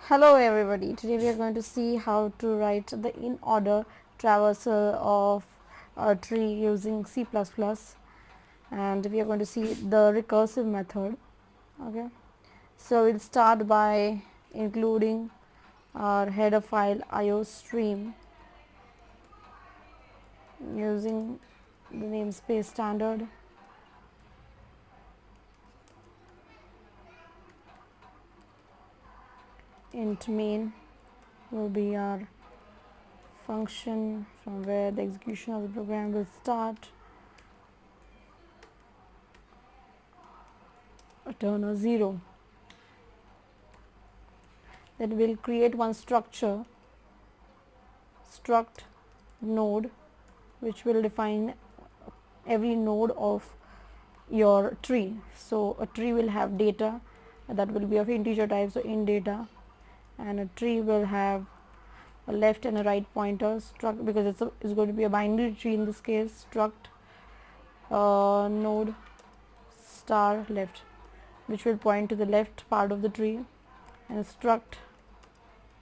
Hello everybody, today we are going to see how to write the in order traversal of a tree using C++, and we are going to see the recursive method. Okay, so we'll start by including our header file iostream using the namespace standard. Int main will be our function from where the execution of the program will start. Return a 0. Then we'll create one structure, struct node, which will define every node of your tree. So a tree will have data that will be of integer type, so int data, and a tree will have a left and a right pointer struct, because it's going to be a binary tree in this case. Struct node star left, which will point to the left part of the tree, and struct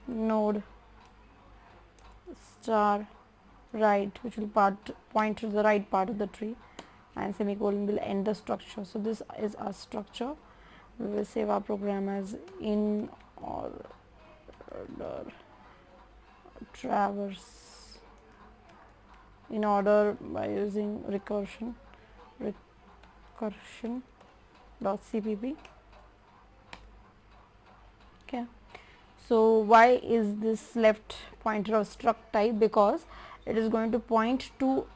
node star right, which will point to the right part of the tree, and semicolon will end the structure. So this is our structure. We will save our program as in order traverse in order by using recursion .cpp. Okay, so why is this left pointer of struct type? Because it is going to point to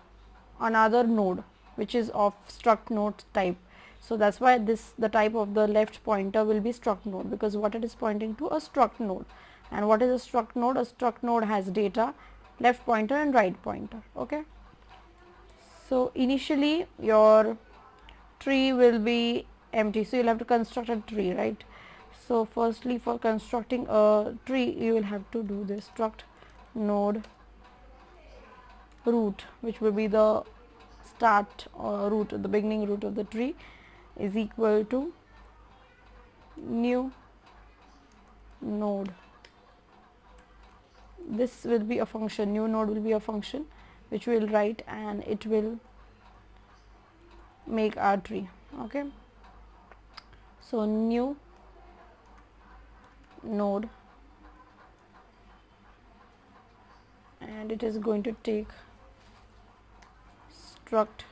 another node which is of struct node type. So that's why the type of the left pointer will be struct node, because what it is pointing to, a struct node. And what is a struct node? A struct node has data, left pointer and right pointer. Okay, so initially your tree will be empty, so you'll have to construct a tree, right? So firstly, for constructing a tree, you will have to do this struct node root, which will be the start root, the beginning root of the tree, is equal to new node. This will be a function, new node will be a function which we will write, and it will make our tree. Okay, so new node, and it is going to take struct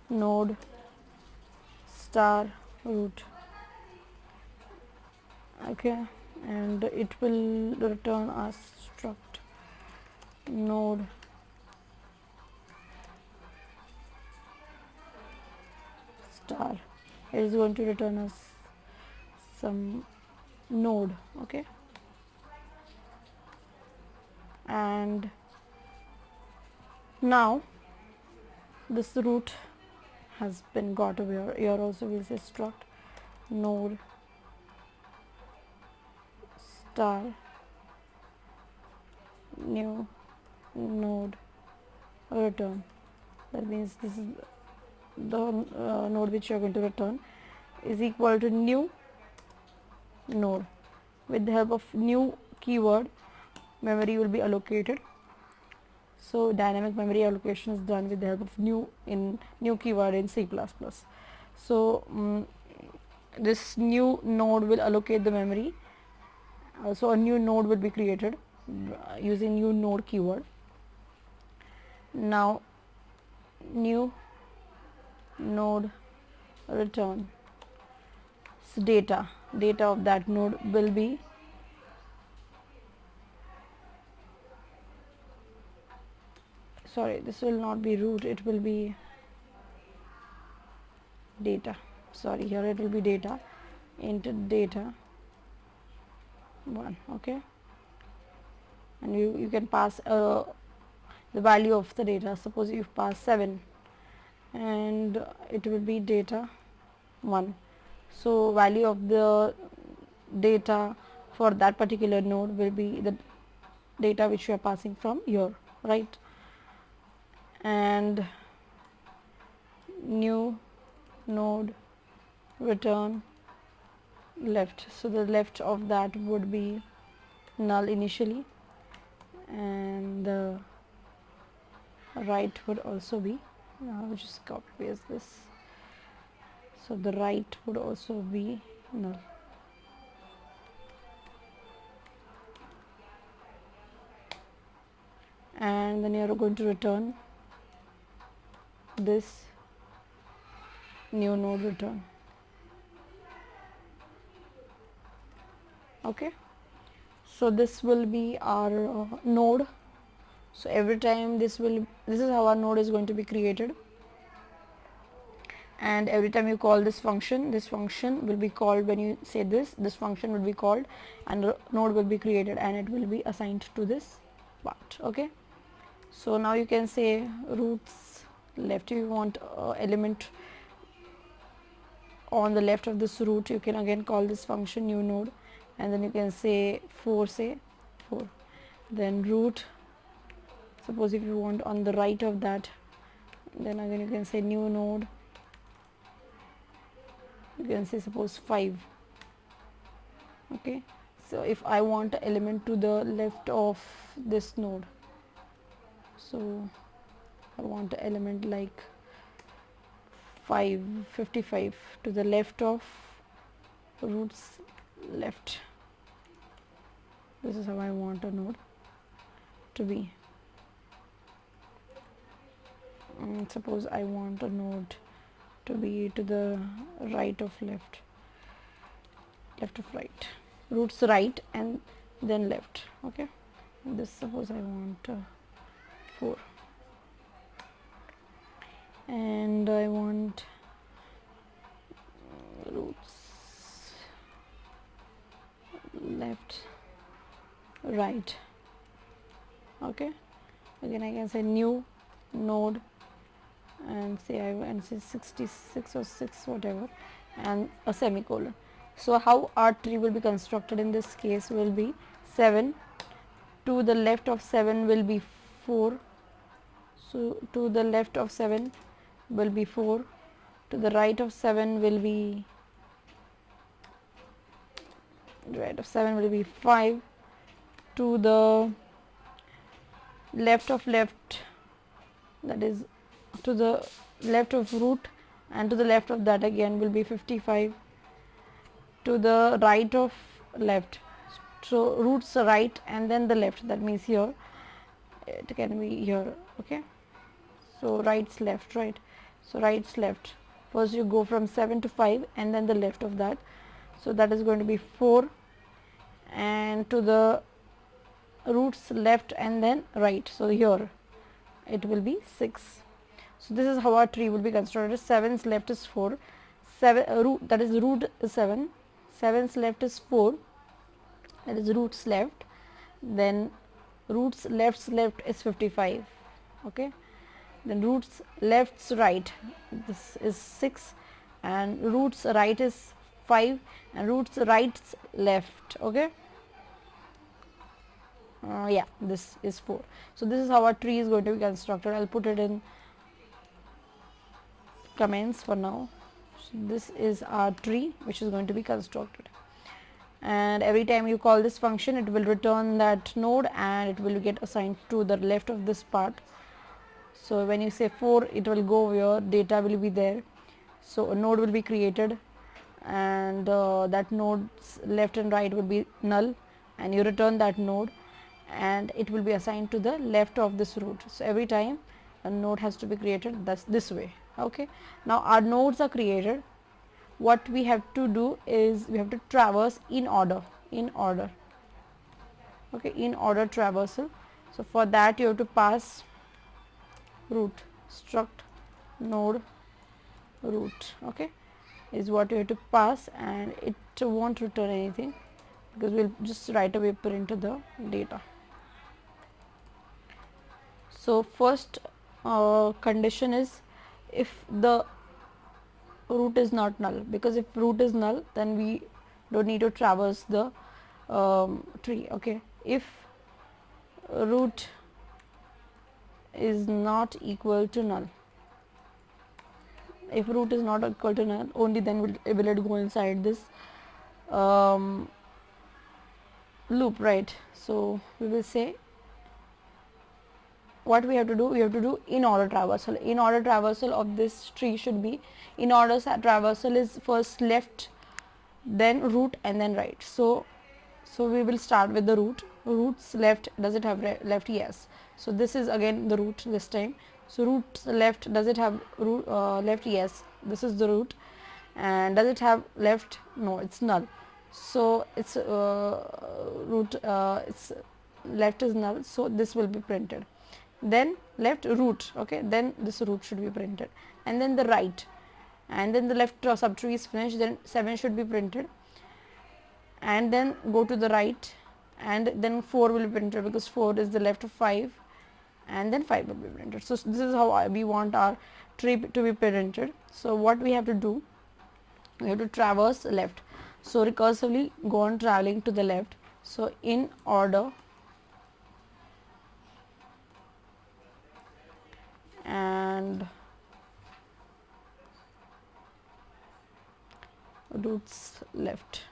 node star root. Okay, and it will return us struct node star. It is going to return us some node. Okay, and now this root has been got over here. Also we'll say struct node star new node return. That means this is the node which you are going to return is equal to new node. With the help of new keyword, memory will be allocated. So dynamic memory allocation is done with the help of new keyword in C++. So this new node will allocate the memory. So a new node will be created using new node keyword. Now new node return. So data of that node will be this will not be root, it will be data. Here it will be data, int data 1. Okay, and you can pass the value of the data. Suppose you pass 7, and it will be data 1. So value of the data for that particular node will be the data which you are passing from here, right? And new node return left. So the left of that would be null initially, and the right would also be, I'll just copy paste this, so the right would also be null. And then you are going to return this new node return. Okay, so this will be our node. So every time this is how our node is going to be created, and every time you call this function will be called. When you say this function will be called, and a node will be created, and it will be assigned to this part. Okay, so now you can say roots left. If you want element on the left of this root, you can again call this function new node, and then you can say 4, then root. Suppose if you want on the right of that, then again you can say new node, you can say suppose 5. Okay, so if I want an element to the left of this node, so I want an element like 55 to the left of roots left. This is how I want a node to be. Suppose I want a node to be to the right of left of right, roots right and then left. Okay, this suppose I want 4, and I want roots left right. Okay, again I can say new node and say I want say 66 or 6 whatever, and a semicolon. So how our tree will be constructed in this case will be 7, to the left of 7 will be 4, so to the left of 7 will be 4, to the right of 7 will be 5, to the left of left, that is to the left of root, and to the left of that again will be 55, to the right of left, so roots right and then the left, that means here it can be here. Okay, so right's left, right, so right's left, first you go from 7 to 5 and then the left of that, so that is going to be 4, and to the roots left and then right, so here it will be 6. So this is how our tree will be constructed. 7's left is 4, 7 root, that is root is 7, 7's left is 4, that is roots left, then roots left's left is 55. Okay, then roots left's right, this is 6, and roots right is 5, and roots right's left. Okay, yeah, this is 4. So this is how our tree is going to be constructed. I'll put it in comments for now. So this is our tree which is going to be constructed, and every time you call this function it will return that node and it will get assigned to the left of this part. So when you say 4, it will go where data will be there, so a node will be created, and that node's left and right will be null, and you return that node and it will be assigned to the left of this root. So every time a node has to be created, that's this way. Okay, now our nodes are created. What we have to do is we have to traverse in order. Okay, in order traversal. So for that you have to pass root struct node root. Okay, is what you have to pass, and it won't return anything because we'll just right away print the data. So first condition is if the root is not null, because if root is null then we don't need to traverse the tree. Okay, if root is not equal to null, If root is not equal to null, only then will it go inside this loop, right? So we will say what we have to do. We have to do in-order traversal. In-order traversal of this tree should be, in-order traversal is first left, then root, and then right. So we will start with the root. Roots left, does it have left? Yes. So this is again the root this time. So roots left, does it have root left? Yes. This is the root. And does it have left? No, it's null. So it's root, it's left is null, so this will be printed. Then left root, okay, then this root should be printed, and then the right, and then the left subtree is finished, then 7 should be printed, and then go to the right, and then 4 will be printed because 4 is the left of 5, and then 5 will be printed. So this is how we want our tree to be printed. So what we have to do, we have to traverse left. So recursively go on traveling to the left. So in order and roots left.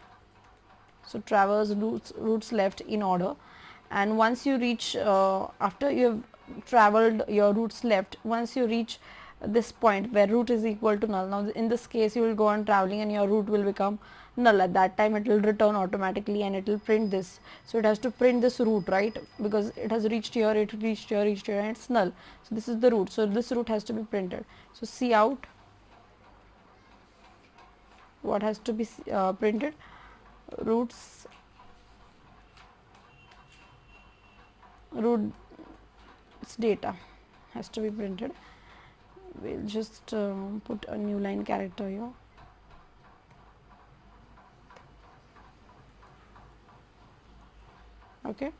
So traverse roots left in order, and once you reach after you have traveled your roots left, once you reach this point where root is equal to null, now in this case you will go on traveling and your root will become null. At that time it will return automatically and it will print this. So it has to print this root, right, because it has reached here, it reached here, and it's null. So this is the root, so this root has to be printed. So see out what has to be printed. Roots its data has to be printed. We'll just put a new line character here. Okay,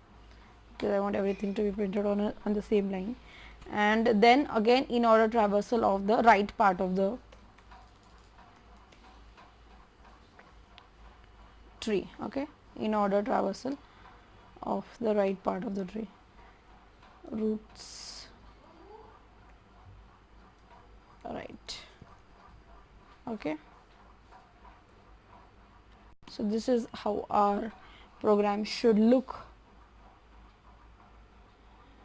because I want everything to be printed on the same line. And then again in-order traversal of the right part of the tree. Okay, in-order traversal of the right part of the tree. Roots right. Okay, so this is how our program should look,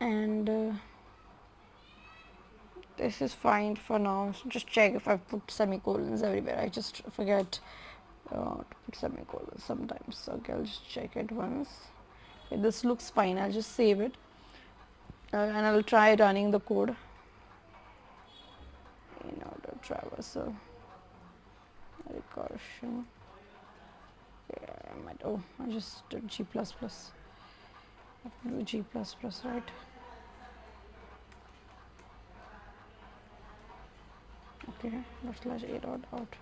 and this is fine for now. So just check if I put semicolons everywhere. I just forget to put semicolons sometimes. Okay, I'll just check it once. Okay, this looks fine. I'll just save it and I will try running the code. In-order traversal, recursion. Yeah, I just did G++. I have to do G++, right? Okay, /a dot out.